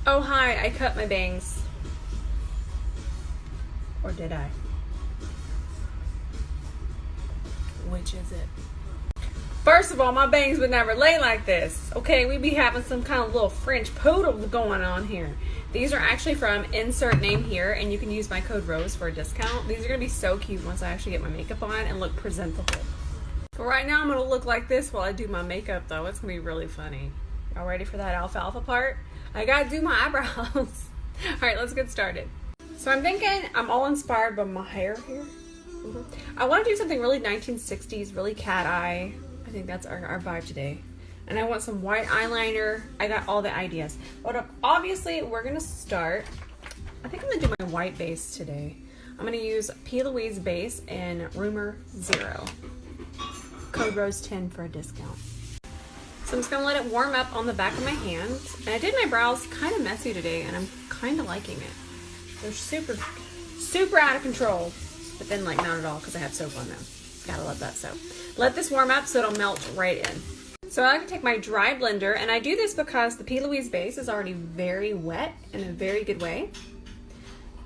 Oh hi, I cut my bangs. Or did I? Which is it? First of all, my bangs would never lay like this. Okay, we be having some kind of little French poodle going on here. These are actually from insert name here, and you can use my code ROSE for a discount. These are gonna be so cute once I actually get my makeup on and look presentable. But right now I'm gonna look like this while I do my makeup though. It's gonna be really funny. Y'all ready for that alfalfa part? I gotta do my eyebrows. All right, let's get started. So I'm thinking I'm all inspired by my hair here. I want to do something really 1960s, really cat eye. I think that's our vibe today. And I want some white eyeliner. I got all the ideas. But obviously we're gonna start. I think I'm gonna do my white base today. I'm gonna use 𝗕𝗘𝗧𝗬 base and Rumor 0. Code ROSE 10 for a discount. So I'm just gonna let it warm up on the back of my hand. And I did my brows kind of messy today, and I'm kind of liking it. They're super, super out of control, but then like not at all because I have soap on them. Gotta love that soap. Let this warm up so it'll melt right in. So I like to take my dry blender, and I do this because the 𝗕𝗘𝗧𝗬 base is already very wet in a very good way.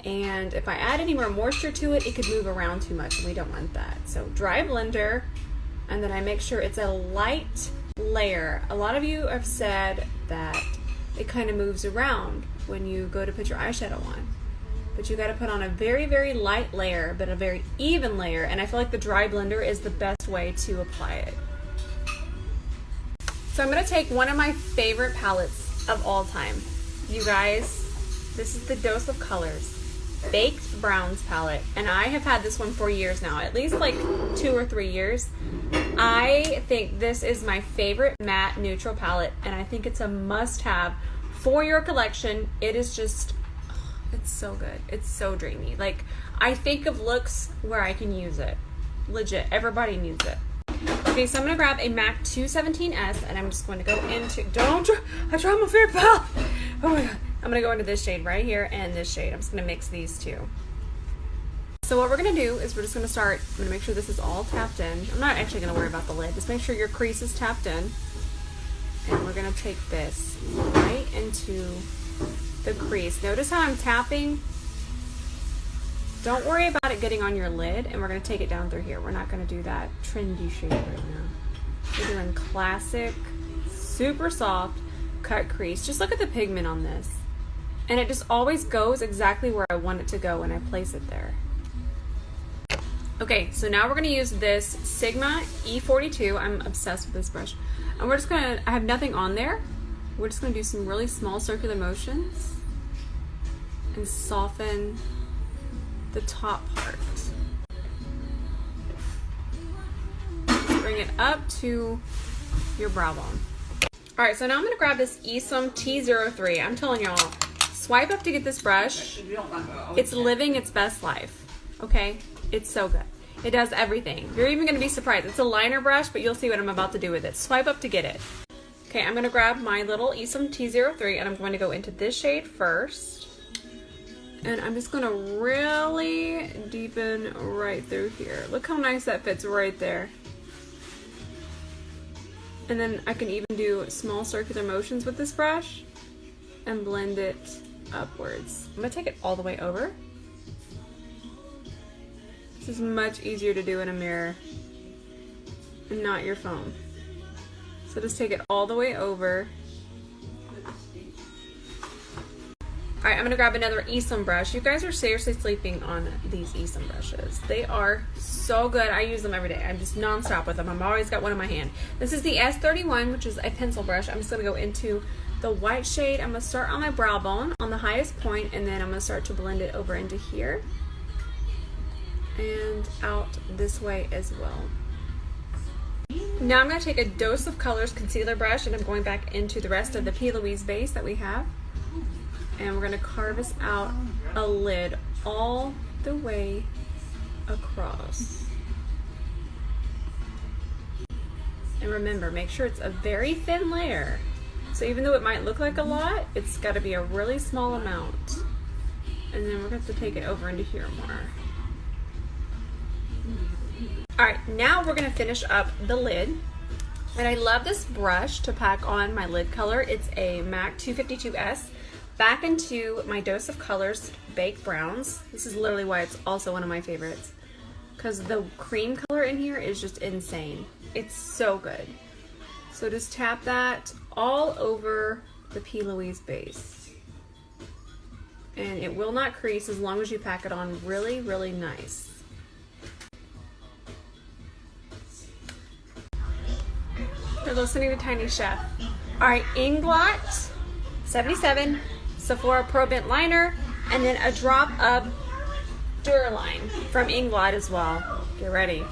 And if I add any more moisture to it, it could move around too much, and we don't want that. So dry blender, and then I make sure it's a light layer. A lot of you have said that it kind of moves around when you go to put your eyeshadow on, but you got to put on a very, very light layer, but a very even layer, and I feel like the dry blender is the best way to apply it. So I'm going to take one of my favorite palettes of all time. You guys, this is the Dose of Colors Baked Browns palette, and I have had this one for years now, at least like 2 or 3 years. I think this is my favorite matte neutral palette, and I think it's a must-have for your collection. It is just, it's so good. It's so dreamy. Like, I think of looks where I can use it. Legit, everybody needs it. Okay, so I'm gonna grab a MAC 217S, and I'm just going to go into, I tried my favorite palette. Oh my God. I'm gonna go into this shade right here and this shade. I'm just gonna mix these two. So what we're gonna do is we're just gonna start, I'm gonna make sure this is all tapped in. I'm not actually gonna worry about the lid. Just make sure your crease is tapped in. And we're gonna take this right into the crease. Notice how I'm tapping. Don't worry about it getting on your lid, and we're gonna take it down through here. We're not gonna do that trendy shade right now. We're doing classic, super soft cut crease. Just look at the pigment on this. And it just always goes exactly where I want it to go when I place it there. Okay, so now we're gonna use this Sigma E42. I'm obsessed with this brush. And we're just gonna, I have nothing on there. We're just gonna do some really small circular motions and soften the top part. Bring it up to your brow bone. All right, so now I'm gonna grab this 𝗕𝗘𝗧𝗬. I'm telling y'all, swipe up to get this brush. It's living its best life, okay? It's so good. It does everything. You're even gonna be surprised. It's a liner brush, but you'll see what I'm about to do with it. Swipe up to get it. Okay, I'm gonna grab my little 𝗕𝗘𝗧𝗬, and I'm going to go into this shade first. And I'm just gonna really deepen right through here. Look how nice that fits right there. And then I can even do small circular motions with this brush and blend it upwards. I'm gonna take it all the way over. This is much easier to do in a mirror and not your phone. So just take it all the way over. All right, I'm gonna grab another Epsom brush. You guys are seriously sleeping on these Epsom brushes. They are so good. I use them every day. I'm just nonstop with them. I've always got one in my hand. This is the S31, which is a pencil brush. I'm just gonna go into the white shade. I'm gonna start on my brow bone on the highest point, and then I'm gonna start to blend it over into here and out this way as well. Now I'm gonna take a Dose of Colors concealer brush, and I'm going back into the rest of the 𝗕𝗘𝗧𝗬 base that we have. And we're gonna carve us out a lid all the way across. And remember, make sure it's a very thin layer. So even though it might look like a lot, it's gotta be a really small amount. And then we're gonna have to take it over into here more. All right, now we're gonna finish up the lid. And I love this brush to pack on my lid color. It's a MAC 252S. back into my Dose of Colors Baked Browns. This is literally why it's also one of my favorites, because the cream color in here is just insane. It's so good. So just tap that all over the P. Louise base. And it will not crease as long as you pack it on really, really nice. You're listening to Tiny Chef. All right, Inglot 77, Sephora Pro Bent Liner, and then a drop of Duraline from Inglot as well. Get ready.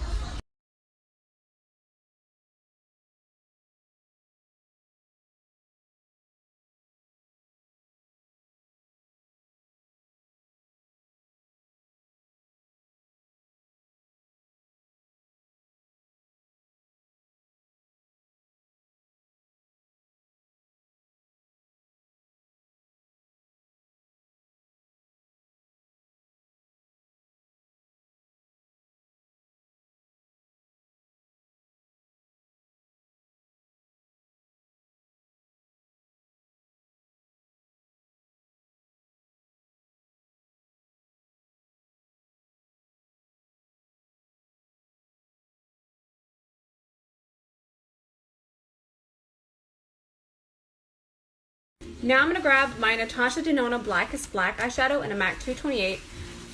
Now I'm going to grab my Natasha Denona Blackest Black eyeshadow in a MAC 228,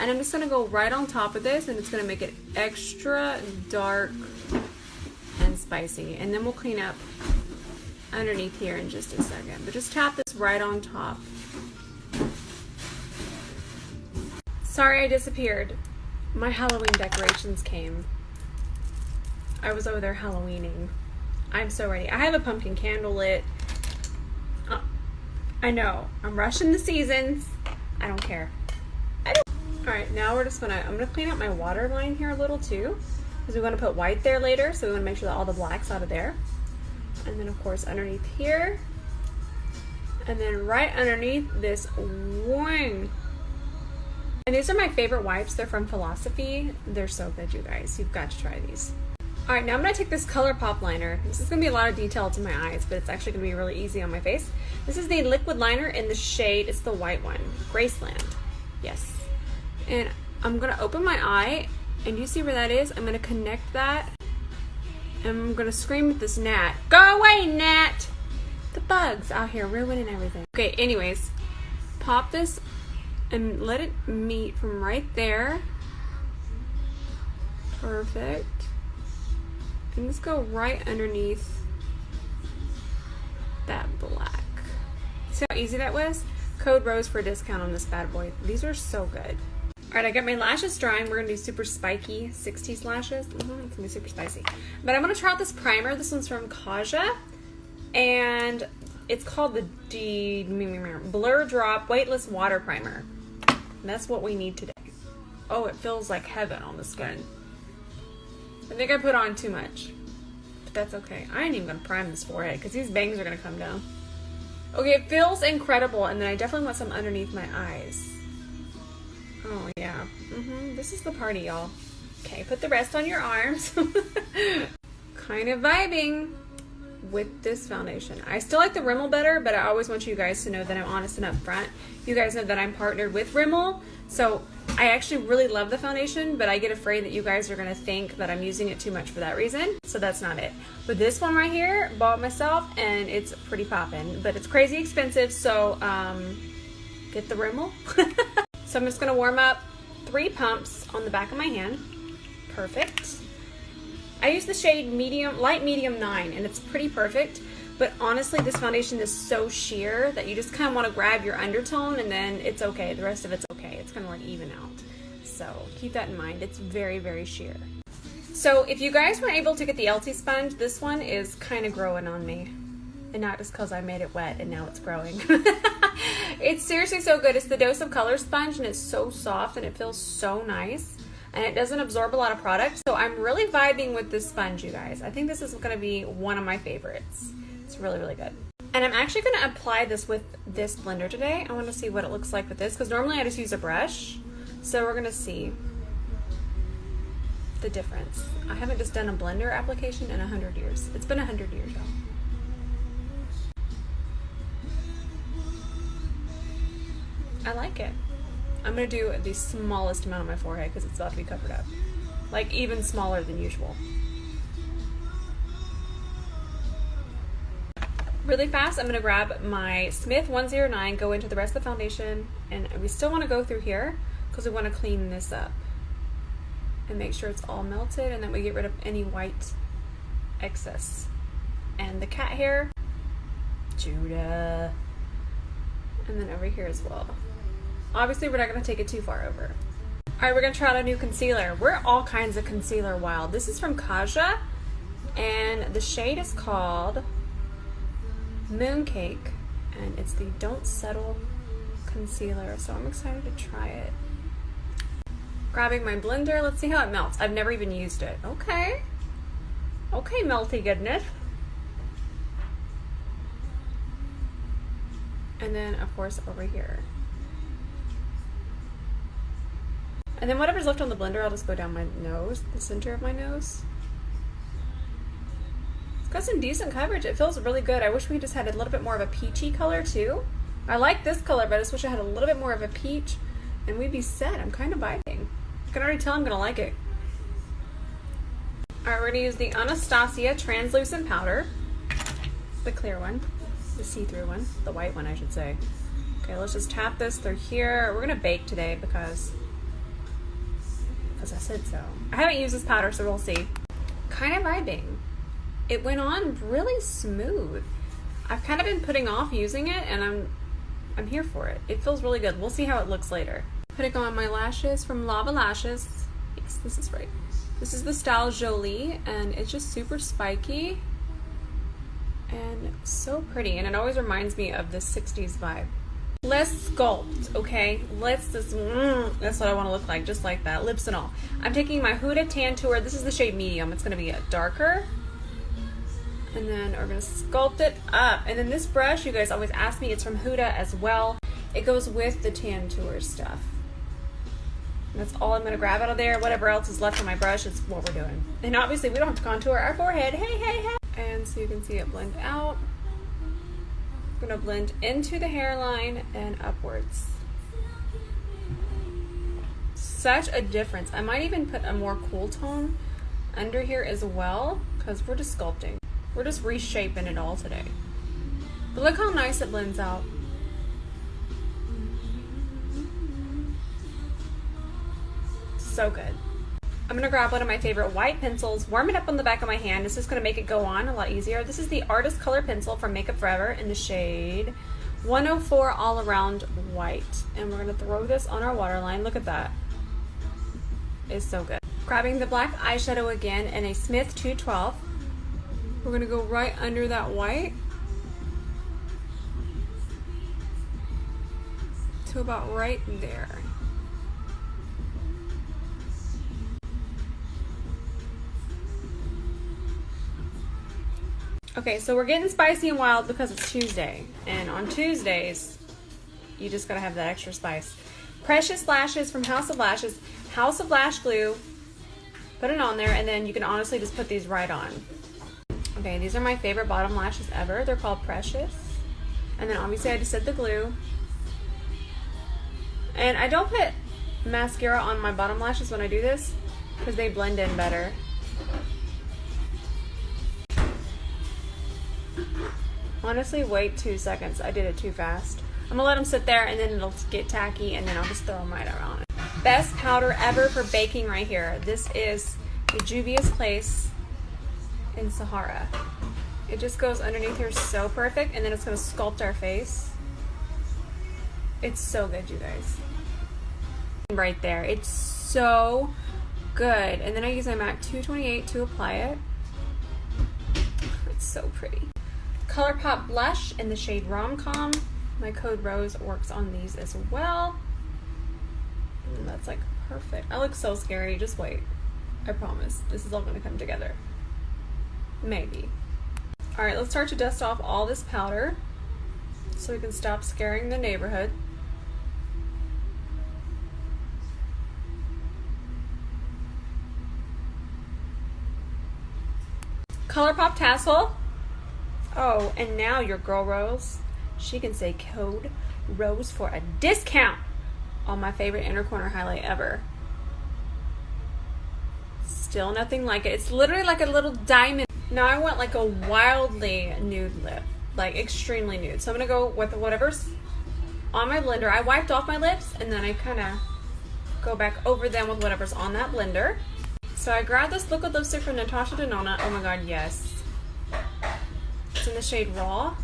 and I'm just going to go right on top of this, and it's going to make it extra dark and spicy. And then we'll clean up underneath here in just a second. But just tap this right on top. Sorry I disappeared. My Halloween decorations came. I was over there Halloweening. I'm so ready. I have a pumpkin candle lit. I know, I'm rushing the seasons. I don't care. Alright, now I'm gonna clean up my waterline here a little too, because we're gonna put white there later, so we wanna make sure that all the black's out of there. And then of course underneath here, and then right underneath this wing. And these are my favorite wipes. They're from Philosophy. They're so good, you guys. You've got to try these. Alright, now I'm going to take this ColourPop liner. This is going to be a lot of detail to my eyes, but it's actually going to be really easy on my face. This is the liquid liner in the shade, it's the white one, Graceland. Yes. And I'm going to open my eye, and you see where that is? I'm going to connect that, and I'm going to scream at this gnat. Go away, gnat! The bugs out here ruining everything. Okay, anyways, pop this and let it meet from right there. Perfect. And just go right underneath that black. See how easy that was? Code ROSE for a discount on this bad boy. These are so good. Alright, I got my lashes drying. We're going to do super spiky 60s lashes. It's going to be super spicy. But I'm going to try out this primer. This one's from 𝗕𝗃𝗧𝗬. And it's called the Blur Drop Weightless Water Primer. And that's what we need today. Oh, it feels like heaven on the skin. I think I put on too much, but that's okay. I ain't even gonna prime this forehead because these bangs are gonna come down. Okay, it feels incredible, and then I definitely want some underneath my eyes. Oh yeah, this is the party, y'all. Okay, put the rest on your arms. Kind of vibing with this foundation. I still like the Rimmel better, but I always want you guys to know that I'm honest and upfront. You guys know that I'm partnered with Rimmel, so I actually really love the foundation, but I get afraid that you guys are going to think that I'm using it too much for that reason, so that's not it. But this one right here, bought myself, and it's pretty poppin', but it's crazy expensive, so get the Rimmel. So I'm just going to warm up 3 pumps on the back of my hand. Perfect. I use the shade light medium 9, and it's pretty perfect. But honestly, this foundation is so sheer that you just kind of want to grab your undertone, and then it's okay. The rest of it's okay. It's going to like even out. So keep that in mind. It's very, very sheer. So if you guys weren't able to get the LT sponge, this one is kind of growing on me. And not just because I made it wet and now it's growing. It's seriously so good. It's the Dose of Color sponge, and it's so soft and it feels so nice. And it doesn't absorb a lot of product. So I'm really vibing with this sponge, you guys. I think this is going to be one of my favorites. It's really, really good. And I'm actually going to apply this with this blender today. I want to see what it looks like with this, because normally I just use a brush. So we're going to see the difference. I haven't just done a blender application in 100 years. It's been 100 years, y'all. I like it. I'm gonna do the smallest amount on my forehead because it's about to be covered up. Like even smaller than usual. Really fast, I'm gonna grab my Smith 109, go into the rest of the foundation, and we still wanna go through here because we wanna clean this up and make sure it's all melted, and then we get rid of any white excess. And the cat hair, Judah. And then over here as well. Obviously, we're not going to take it too far over. Alright, we're going to try out a new concealer. We're all kinds of concealer wild. This is from 𝗕𝗃𝗧𝗬, and the shade is called Mooncake, and it's the Don't Settle concealer, so I'm excited to try it. Grabbing my blender, let's see how it melts. I've never even used it. Okay. Okay, melty goodness. And then, of course, over here. And then whatever's left on the blender, I'll just go down my nose, the center of my nose. It's got some decent coverage. It feels really good. I wish we just had a little bit more of a peachy color, too. I like this color, but I just wish I had a little bit more of a peach, and we'd be set. I'm kind of vibing. I can already tell I'm going to like it. Alright, we're going to use the Anastasia translucent powder. The clear one. The see-through one, the white one I should say. Okay, let's just tap this through here. We're gonna bake today because I said so. I haven't used this powder, so we'll see. Kind of vibing. It went on really smooth. I've kind of been putting off using it, and I'm here for it. It feels really good. We'll see how it looks later. Putting on my lashes from Jolie Lashes. Yes, this is right. This is the style Jolie, and it's just super spiky. And so pretty, and it always reminds me of the 60s vibe. Let's sculpt, okay? Let's just, that's what I want to look like, just like that, lips and all. I'm taking my Huda Tan Tour. This is the shade medium. It's going to be a darker. And then we're going to sculpt it up. And then this brush, you guys always ask me, it's from Huda as well. It goes with the Tan Tour stuff. And that's all I'm going to grab out of there. Whatever else is left on my brush is what we're doing. And obviously, we don't have to contour our forehead. Hey, hey, hey. And so you can see it blend out. I'm going to blend into the hairline and upwards. Such a difference. I might even put a more cool tone under here as well, because we're just sculpting. We're just reshaping it all today. But look how nice it blends out. So good. I'm gonna grab one of my favorite white pencils, warm it up on the back of my hand. This is gonna make it go on a lot easier. This is the Artist Color Pencil from Makeup Forever in the shade 104 All Around White. And we're gonna throw this on our waterline. Look at that. It's so good. Grabbing the black eyeshadow again in a Smith 212. We're gonna go right under that white to about right there. Okay, so we're getting spicy and wild because it's Tuesday. And on Tuesdays, you just gotta have that extra spice. Precious Lashes from House of Lashes. House of Lash Glue. Put it on there, and then you can honestly just put these right on. Okay, these are my favorite bottom lashes ever. They're called Precious. And then obviously I just said the glue. And I don't put mascara on my bottom lashes when I do this because they blend in better. Honestly, wait 2 seconds. I did it too fast. I'm gonna let them sit there and then it'll get tacky and then I'll just throw them right around it. Best powder ever for baking right here. This is the Juvia's Place in Sahara. It just goes underneath here so perfect, and then it's gonna sculpt our face. It's so good, you guys. Right there. It's so good. And then I use my MAC 228 to apply it. It's so pretty. ColourPop blush in the shade Rom-Com. My code Rose works on these as well. And that's like perfect. I look so scary. Just wait. I promise. This is all going to come together. Maybe. Alright, let's start to dust off all this powder so we can stop scaring the neighborhood. ColourPop Tassel. Oh, and now your girl Rose, she can say code Rose for a discount on my favorite inner corner highlight ever. Still nothing like it. It's literally like a little diamond. Now I want like a wildly nude lip, like extremely nude. So I'm gonna go with whatever's on my blender. I wiped off my lips and then I kind of go back over them with whatever's on that blender. So I grabbed this liquid lipstick from Natasha Denona. Oh my god, yes. It's in the shade Raw.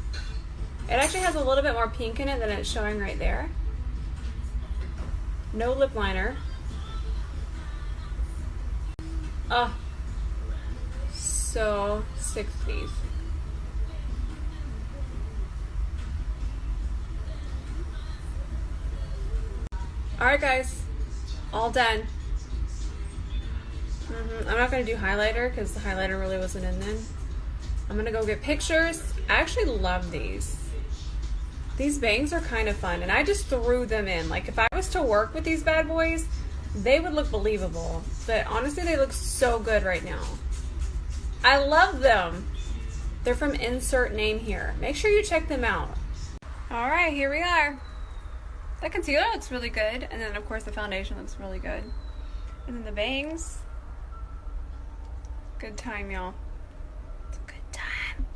It actually has a little bit more pink in it than it's showing right there. No lip liner. Oh, so 60s. Alright guys, all done. I'm not going to do highlighter because the highlighter really wasn't in then. I'm going to go get pictures. I actually love these. These bangs are kind of fun and I just threw them in. Like if I was to work with these bad boys, they would look believable. But honestly, they look so good right now. I love them. They're from Insert Name Here. Make sure you check them out. Alright, here we are. The concealer looks really good. And then of course the foundation looks really good. And then the bangs. Good time, y'all. It's a good time.